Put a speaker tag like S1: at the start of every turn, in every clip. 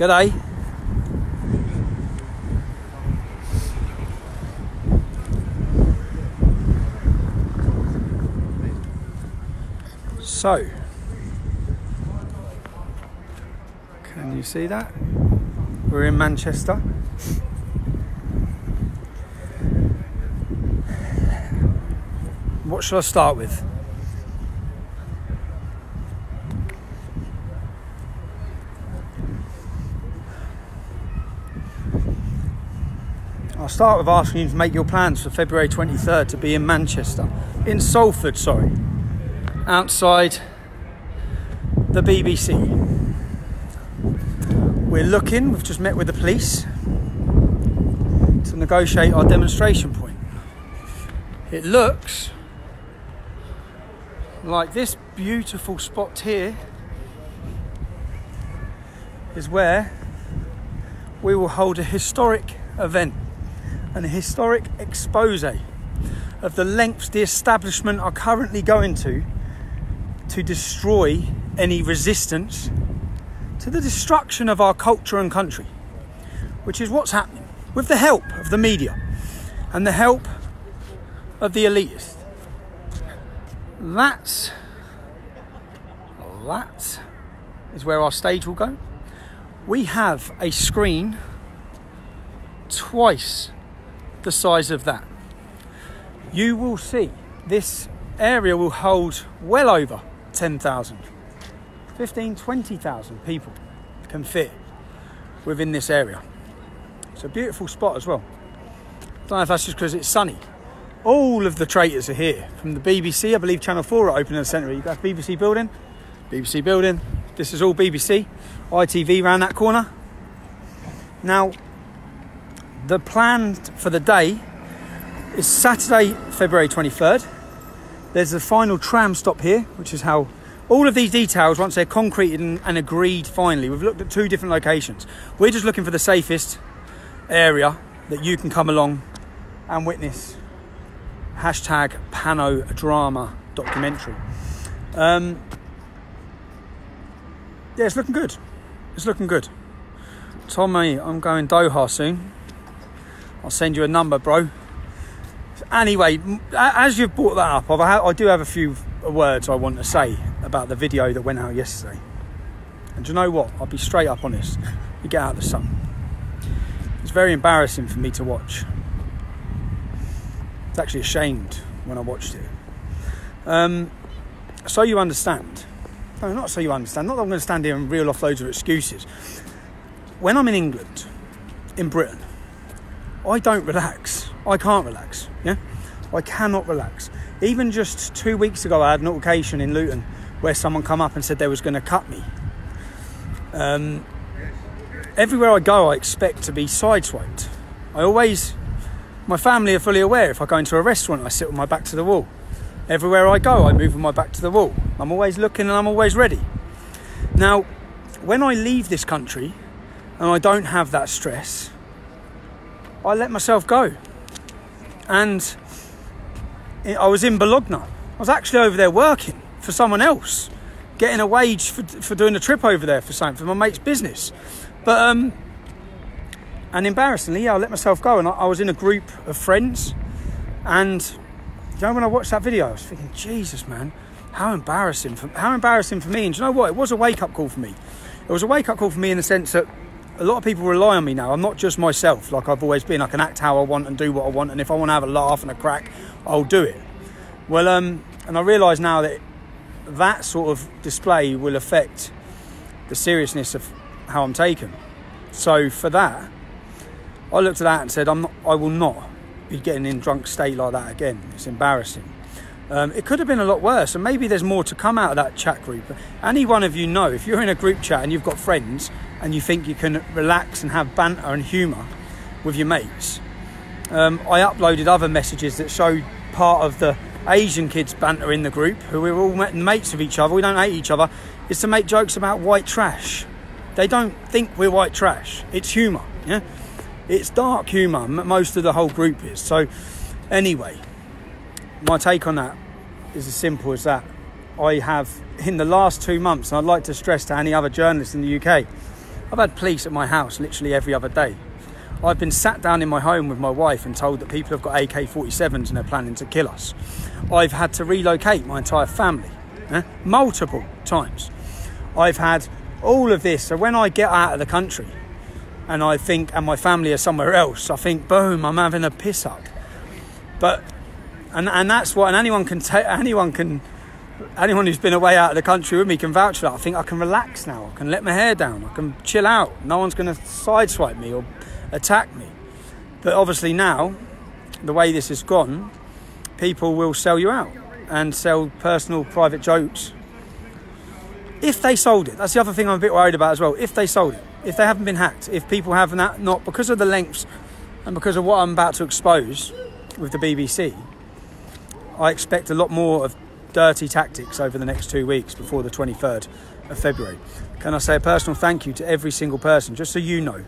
S1: G'day. So, can you see that? We're in Manchester. What shall I start with? I'll start with asking you to make your plans for February 23rd to be in Manchester, in Salford, sorry, outside the BBC. We've just met with the police to negotiate our demonstration point. It looks like this beautiful spot here is where we will hold a historic event and a historic expose of the lengths the establishment are currently going to destroy any resistance to the destruction of our culture and country, which is what's happening with the help of the media and the help of the elitists. That is where our stage will go. We have a screen twice the size of that. You will see this area will hold well over 10,000, 15, 20,000 people can fit within this area. It's a beautiful spot as well. I don't know if that's just because it's sunny. All of the traitors are here. From the BBC, I believe Channel 4 are opening the centre. You've got BBC building. This is all BBC. ITV round that corner. Now, the plan for the day is Saturday, February 23rd. There's a final tram stop here, which is how all of these details, once they're concreted and agreed finally, we've looked at 2 different locations. We're just looking for the safest area that you can come along and witness. Hashtag Panodrama documentary. Yeah, it's looking good. Tommy, I'm going Doha soon. I'll send you a number, bro. Anyway, as you've brought that up, I do have a few words I want to say about the video that went out yesterday. And do you know what? I'll be straight up honest. You get out of the sun. It's very embarrassing for me to watch. It's actually ashamed when I watched it. So you understand. No, not so you understand. Not that I'm going to stand here and reel off loads of excuses. When I'm in England, in Britain, I don't relax. I can't relax. Yeah, I cannot relax. Even just 2 weeks ago, I had an altercation in Luton where someone come up and said they was going to cut me. Everywhere I go, I expect to be sideswiped. My family are fully aware. If I go into a restaurant, I sit with my back to the wall. Everywhere I go, I move with my back to the wall. I'm always looking and I'm always ready. Now, when I leave this country and I don't have that stress, I let myself go. And I was in Bologna. I was actually over there working for someone else, getting a wage for doing a trip over there for my mate's business. But, and embarrassingly, yeah, I let myself go. And I was in a group of friends. And, you know, when I watched that video, I was thinking, Jesus, man, how embarrassing for me. And do you know what? It was a wake-up call for me. It was a wake-up call for me in the sense that a lot of people rely on me now. I'm not just myself like I've always been. I can act how I want and do what I want. And if I want to have a laugh and a crack, I'll do it. Well, and I realise now that sort of display will affect the seriousness of how I'm taken. So for that, I looked at that and said, I will not be getting in drunk state like that again. It's embarrassing. It could have been a lot worse, and maybe there's more to come out of that chat group. Any one of you know, if you're in a group chat and you've got friends and you think you can relax and have banter and humour with your mates, I uploaded other messages that showed part of the Asian kids banter in the group, who we're all mates with each other. We don't hate each other. Is to make jokes about white trash. They don't think we're white trash. It's humour, yeah? It's dark humour. Most of the whole group is. So anyway, my take on that is as simple as that. I have, in the last 2 months, and I'd like to stress to any other journalists in the UK, I've had police at my house literally every other day. I've been sat down in my home with my wife and told that people have got AK-47s and they're planning to kill us. I've had to relocate my entire family, multiple times. I've had all of this. So when I get out of the country and I think, and my family are somewhere else, I think, boom, I'm having a piss up. But, and that's what, and anyone who's been away out of the country with me can vouch for that. I think I can relax now. I can let my hair down. I can chill out. No one's going to sideswipe me or attack me. But obviously now, the way this has gone, people will sell you out and sell personal private jokes. If they sold it, that's the other thing I'm a bit worried about as well. If they sold it, if they haven't been hacked, if people have not, because of the lengths and because of what I'm about to expose with the BBC, I expect a lot more of dirty tactics over the next 2 weeks before the 23rd of February. Can I say a personal thank you to every single person, just so you know.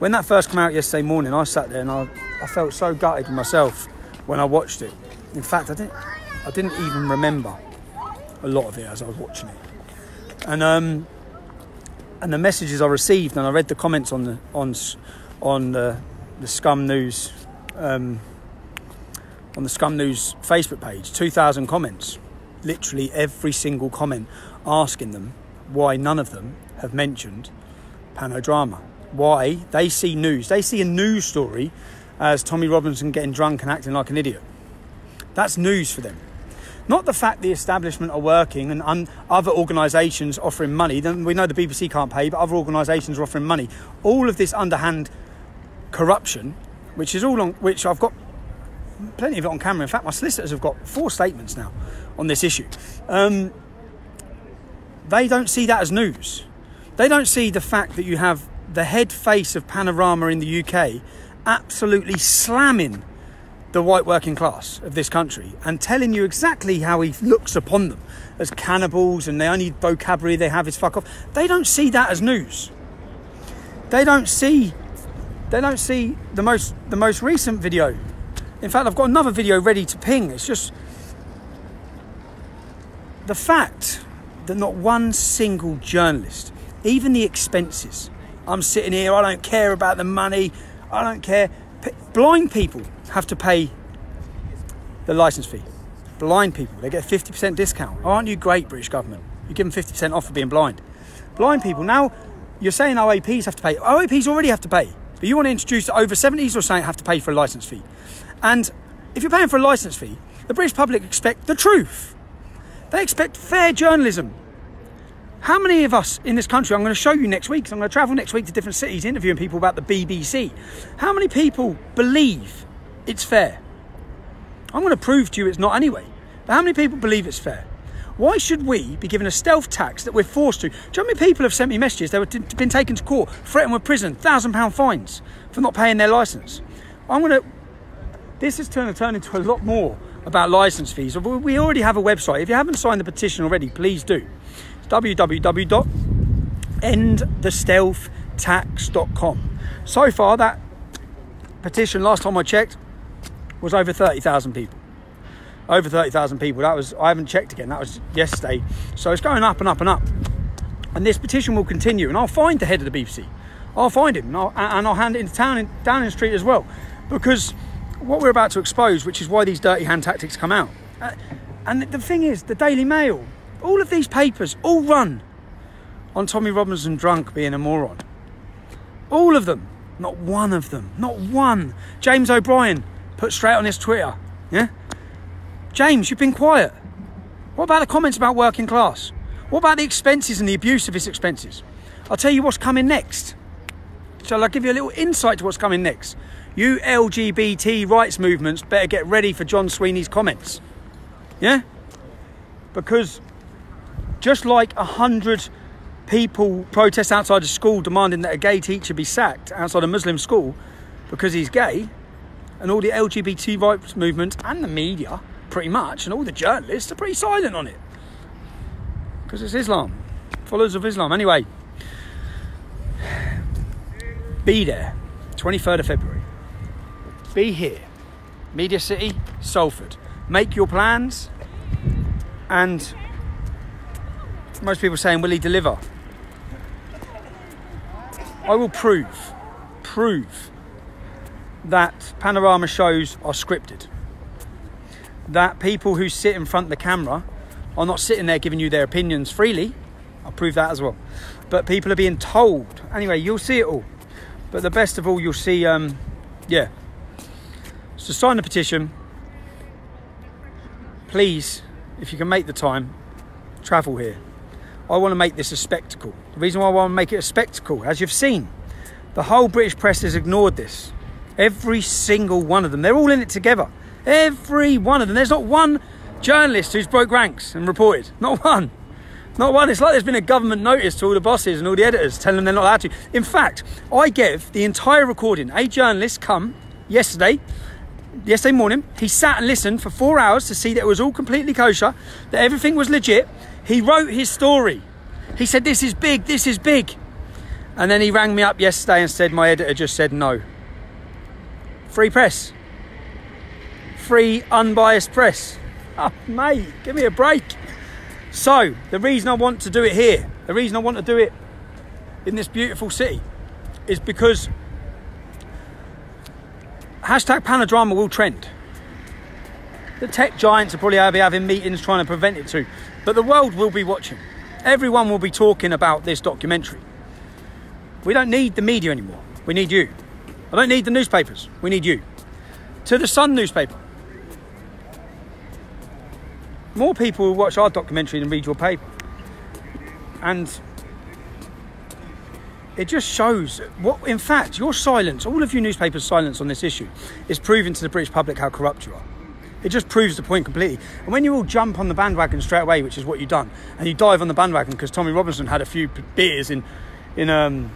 S1: When that first came out yesterday morning, I sat there and I felt so gutted with myself when I watched it. In fact, I didn't even remember a lot of it as I was watching it. And the messages I received, and I read the comments on the Scum News on the Scum News Facebook page, 2,000 comments, literally every single comment asking them why none of them have mentioned Panodrama. Why they see a news story as Tommy Robinson getting drunk and acting like an idiot. That's news for them. Not the fact the establishment are working and other organisations offering money. Then we know the BBC can't pay, but other organisations are offering money. All of this underhand corruption, which I've got plenty of it on camera. In fact, my solicitors have got 4 statements now on this issue. They don't see that as news. They don't see the fact that you have the head face of Panorama in the UK absolutely slamming the white working class of this country and telling you exactly how he looks upon them as cannibals, and the only vocabulary they have is fuck off. They don't see that as news. They don't see the most recent video. In fact, I've got another video ready to ping. It's just the fact that not one single journalist, even the expenses, I'm sitting here, I don't care about the money, I don't care. Blind people have to pay the licence fee. Blind people, they get a 50% discount. Oh, aren't you great, British government? You give them 50% off for being blind. Blind people, now you're saying OAPs have to pay. OAPs already have to pay. But you want to introduce the over 70s or something have to pay for a licence fee. And if you're paying for a licence fee, the British public expect the truth. They expect fair journalism. How many of us in this country, I'm going to show you next week, so I'm going to travel next week to different cities interviewing people about the BBC. How many people believe it's fair? I'm going to prove to you it's not anyway. But how many people believe it's fair? Why should we be given a stealth tax that we're forced to? Do you know how many people have sent me messages? They were been taken to court, threatened with prison, £1,000 fines for not paying their licence. This is turn into a lot more about licence fees. We already have a website. If you haven't signed the petition already, please do. It's www.endthestealthtax.com. So far, that petition, last time I checked, was over 30,000 people. Over 30,000 people. That was, I haven't checked again, that was yesterday. So it's going up and up and up. And this petition will continue, and I'll find the head of the BBC. I'll find him, and I'll hand it into Downing Street as well. Because what we're about to expose, which is why these dirty hand tactics come out. And the thing is, the Daily Mail, all of these papers, all run on Tommy Robinson drunk being a moron. All of them. Not one of them. Not one. James O'Brien put straight on his Twitter. Yeah? James, you've been quiet. What about the comments about working class? What about the expenses and the abuse of his expenses? I'll tell you what's coming next. Shall I give you a little insight to what's coming next? You LGBT rights movements better get ready for John Sweeney's comments. Yeah? Because just like 100 people protest outside a school demanding that a gay teacher be sacked outside a Muslim school because he's gay, and all the LGBT rights movement and the media, pretty much, and all the journalists are pretty silent on it. Because it's Islam. Followers of Islam. Anyway, be there. 23rd of February. Be here. Media City, Salford. Make your plans. And most people saying, will he deliver? I will prove that panorama shows are scripted. That people who sit in front of the camera are not sitting there giving you their opinions freely. I'll prove that as well. But people are being told. Anyway, you'll see it all. But the best of all, you'll see, yeah. So sign the petition. Please, if you can make the time, travel here. I want to make this a spectacle. The reason why I want to make it a spectacle, as you've seen, the whole British press has ignored this. Every single one of them. They're all in it together. Every one of them. There's not one journalist who's broke ranks and reported. Not one. Not one. It's like there's been a government notice to all the bosses and all the editors telling them they're not allowed to. In fact, I gave the entire recording. A journalist come yesterday morning. He sat and listened for 4 hours to see that it was all completely kosher, that everything was legit. He wrote his story. He said, this is big, this is big. And then he rang me up yesterday and said, my editor just said no. Free press. Free, unbiased press. Oh, mate, give me a break. So, the reason I want to do it here, the reason I want to do it in this beautiful city, is because hashtag Panadrama will trend. The tech giants will probably be having meetings trying to prevent it to, but the world will be watching. Everyone will be talking about this documentary. We don't need the media anymore. We need you. I don't need the newspapers. We need you. To the Sun newspaper. More people will watch our documentary than read your paper. And it just shows what, in fact, your silence, all of you newspapers' silence on this issue is proving to the British public how corrupt you are. It just proves the point completely. And when you all jump on the bandwagon straight away, which is what you've done, and you dive on the bandwagon because Tommy Robinson had a few beers in Bologna,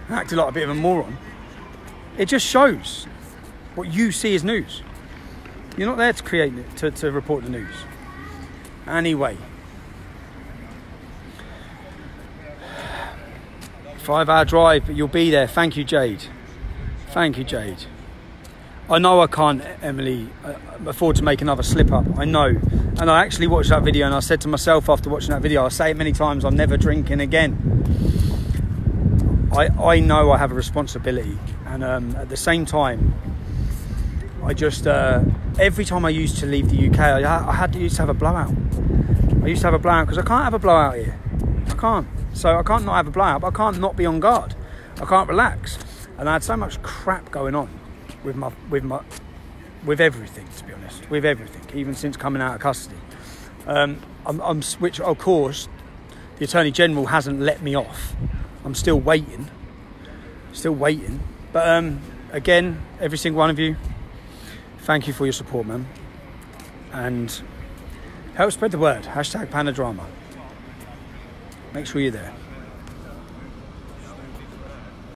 S1: acted like a bit of a moron, it just shows what you see as news. You're not there to create it, to report the news. Anyway. 5-hour drive, but you'll be there. Thank you, Jade. Thank you, Jade. I know I can't, Emily, afford to make another slip up. I know. And I actually watched that video and I said to myself after watching that video, I say it many times, I'm never drinking again. I know I have a responsibility. And at the same time, I just, every time I used to leave the UK, I used to have a blowout. I used to have a blowout because I can't have a blowout here. I can't. So I can't not have a blowout, but I can't not be on guard. I can't relax. And I had so much crap going on with everything, to be honest, with everything, even since coming out of custody. Which of course the Attorney General hasn't let me off. I'm still waiting. But again, every single one of you, thank you for your support, man. And help spread the word. Hashtag Panadrama. Make sure you're there.